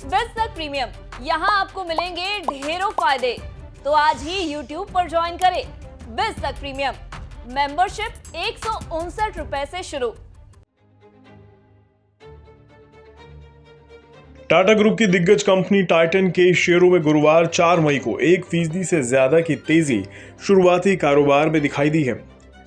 बिज़तक premium, यहाँ आपको मिलेंगे ढेरों फायदे। तो आज ही YouTube पर ज्वाइन करें। बिज़तक प्रीमियम मेंबरशिप 159 रुपए से शुरू। टाटा ग्रुप की दिग्गज कंपनी टाइटन के शेयरों में गुरुवार 4 मई को 1% से ज्यादा की तेजी शुरुआती कारोबार में दिखाई दी है।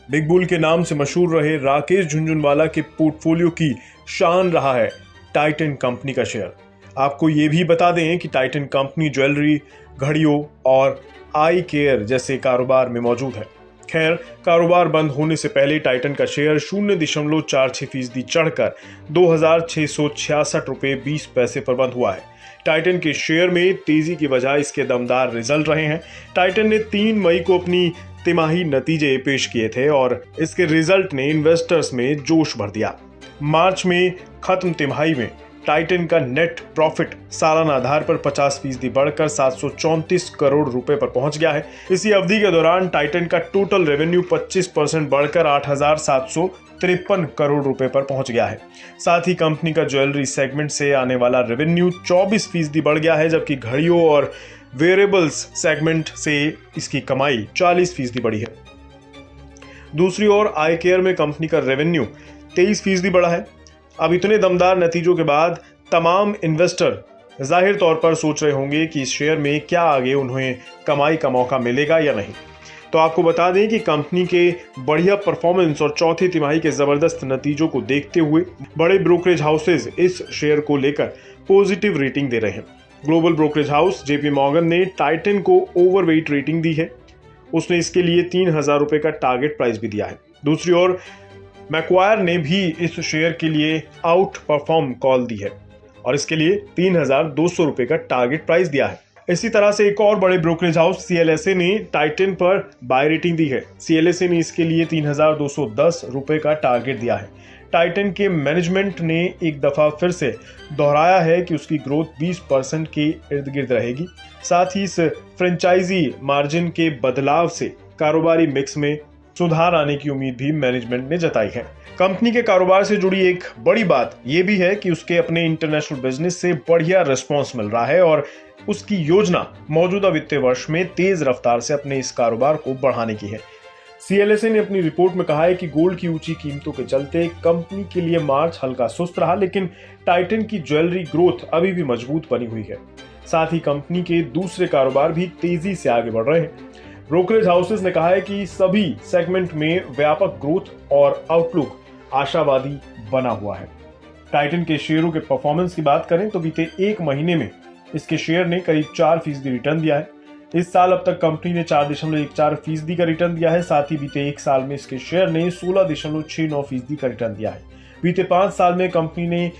बिग बुल के नाम से मशहूर रहे राकेश झुनझुनवाला के पोर्टफोलियो की शान रहा है टाइटन कंपनी का शेयर। आपको ये भी बता दें कि टाइटन कंपनी ज्वेलरी, घड़ियों और आई केयर जैसे कारोबार में मौजूद है। खैर, कारोबार बंद होने से पहले टाइटन का शेयर 0.46% चढ़कर 2,666 रुपये 20 पैसे पर बंद हुआ है। टाइटन के शेयर में तेजी की वजह इसके दमदार रिजल्ट रहे हैं। टाइटन ने 3 मई को अपनी तिमाही नतीजे पेश किए थे और इसके रिजल्ट ने इन्वेस्टर्स में जोश भर दिया। मार्च में खत्म तिमाही में टाइटन का नेट प्रॉफिट सालाना आधार पर 50% बढ़कर 734 करोड़ रुपए पर पहुंच गया है। इसी अवधि के दौरान टाइटन का टोटल रेवेन्यू 25% बढ़कर 8,753 करोड़ रुपए पर पहुंच गया है। साथ ही कंपनी का ज्वेलरी सेगमेंट से आने वाला रेवेन्यू 24% बढ़ गया है, जबकि घड़ियों और वेयरेबल्स सेगमेंट से इसकी कमाई 40% बढ़ी है। दूसरी ओर आई केयर में कंपनी का रेवेन्यू 23% बढ़ा है। अब इतने दमदार नतीजों के बाद तमाम इन्वेस्टर जाहिर तौर पर सोच रहे होंगे कि इस शेयर में क्या आगे उन्हें कमाई का मौका मिलेगा या नहीं। तो आपको बता दें कि कंपनी के बढ़िया परफॉर्मेंस और चौथी तिमाही के जबरदस्त नतीजों को देखते हुए बड़े ब्रोकरेज हाउसेज इस शेयर को लेकर पॉजिटिव रेटिंग दे रहे हैं। Global brokerage house JP Morgan ने टाइटन को ओवरवेट रेटिंग दी है। उसने इसके लिए 3,000 रुपए का टारगेट प्राइस भी दिया है। दूसरी ओर मैक्वायर ने भी इस शेयर के लिए आउट परफॉर्म कॉल दी है और इसके लिए 3,200 रुपए का टारगेट प्राइस दिया है। इसी तरह से एक और बड़े ब्रोकरेज हाउस CLSA ने टाइटन पर बाय रेटिंग दी है। CLSA ने इसके लिए 3,210 रुपए का टारगेट दिया है। टाइटन के मैनेजमेंट ने एक दफा फिर से दोहराया है कि उसकी ग्रोथ 20% के इर्द गिर्द रहेगी। साथ ही इस फ्रेंचाइजी मार्जिन के बदलाव से कारोबारी मिक्स में सुधार आने की उम्मीद भी मैनेजमेंट ने जताई है। कंपनी के कारोबार से जुड़ी एक बड़ी बात यह भी है कि उसके अपने इंटरनेशनल बिजनेस से बढ़िया रिस्पांस मिल रहा है और उसकी योजना मौजूदा वित्तीय वर्ष में तेज रफ्तार से अपने इस कारोबार को बढ़ाने की है। CLSA ने अपनी रिपोर्ट में कहा है कि गोल्ड की ऊंची कीमतों के चलते कंपनी के लिए मार्च हल्का सुस्त रहा, लेकिन टाइटन की ज्वेलरी ग्रोथ अभी भी मजबूत बनी हुई है। साथ ही कंपनी के दूसरे कारोबार भी तेजी से आगे बढ़ रहे हैं। ब्रोकरेज हाउसेस ने कहा है कि सभी सेगमेंट में व्यापक ग्रोथ और आउटलुक आशावादी बना हुआ है। टाइटन के शेयरों के परफॉर्मेंस की बात करें तो बीते 1 महीने में इसके शेयर ने करीब 4% रिटर्न दिया है। इस साल अब तक कंपनी ने 4.14% का रिटर्न दिया है। साथ ही बीते 1 साल में इसके शेयर ने 16.69% का रिटर्न दिया है। बीते 5 साल में कंपनी ने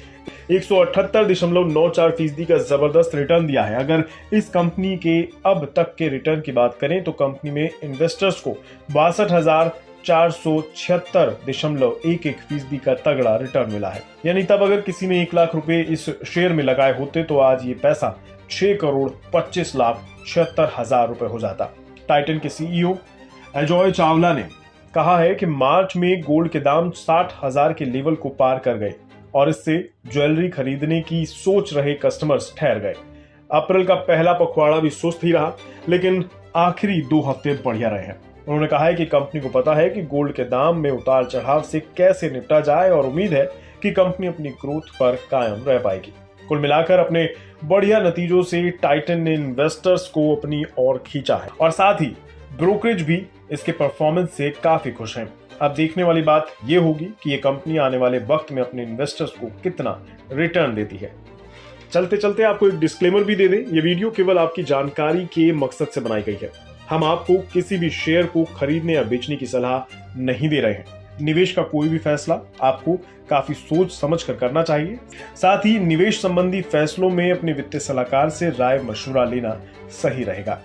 178.94% का जबरदस्त रिटर्न दिया है। अगर इस कंपनी के अब तक के रिटर्न की बात करें तो कंपनी में इन्वेस्टर्स को 62,476.11% का तगड़ा रिटर्न मिला है। यानी तब अगर किसी ने 1 लाख रुपए इस शेयर में लगाए होते तो आज ये पैसा 6,25,76,000 रुपए हो जाता। टाइटन के CEO अजॉय चावला ने कहा है कि मार्च में गोल्ड के दाम 60,000 के लेवल को पार कर गए और इससे ज्वेलरी खरीदने की सोच रहे कस्टमर्स ठहर गए। अप्रैल का पहला पखवाड़ा भी सुस्त ही रहा, लेकिन आखिरी 2 हफ्ते बढ़िया रहे हैं। उन्होंने कहा है कि कंपनी को पता है कि गोल्ड के दाम में उतार चढ़ाव से कैसे निपटा जाए और उम्मीद है कि कंपनी अपनी ग्रोथ पर कायम रह पाएगी। कुल मिलाकर अपने बढ़िया नतीजों से टाइटन ने इन्वेस्टर्स को अपनी ओर खींचा है और साथ ही ब्रोकरेज भी इसके परफॉर्मेंस से काफी खुश हैं। अब देखने वाली बात यह होगी कि ये कंपनी आने वाले वक्त में अपने इन्वेस्टर्स को कितना रिटर्न देती है। चलते चलते आपको एक डिस्क्लेमर भी दे दें, ये वीडियो केवल आपकी जानकारी के मकसद से बनाई गई है। हम आपको किसी भी शेयर को खरीदने या बेचने की सलाह नहीं दे रहे हैं। निवेश का कोई भी फैसला आपको काफी सोच समझ कर करना चाहिए। साथ ही निवेश संबंधी फैसलों में अपने वित्तीय सलाहकार से राय मशवरा लेना सही रहेगा।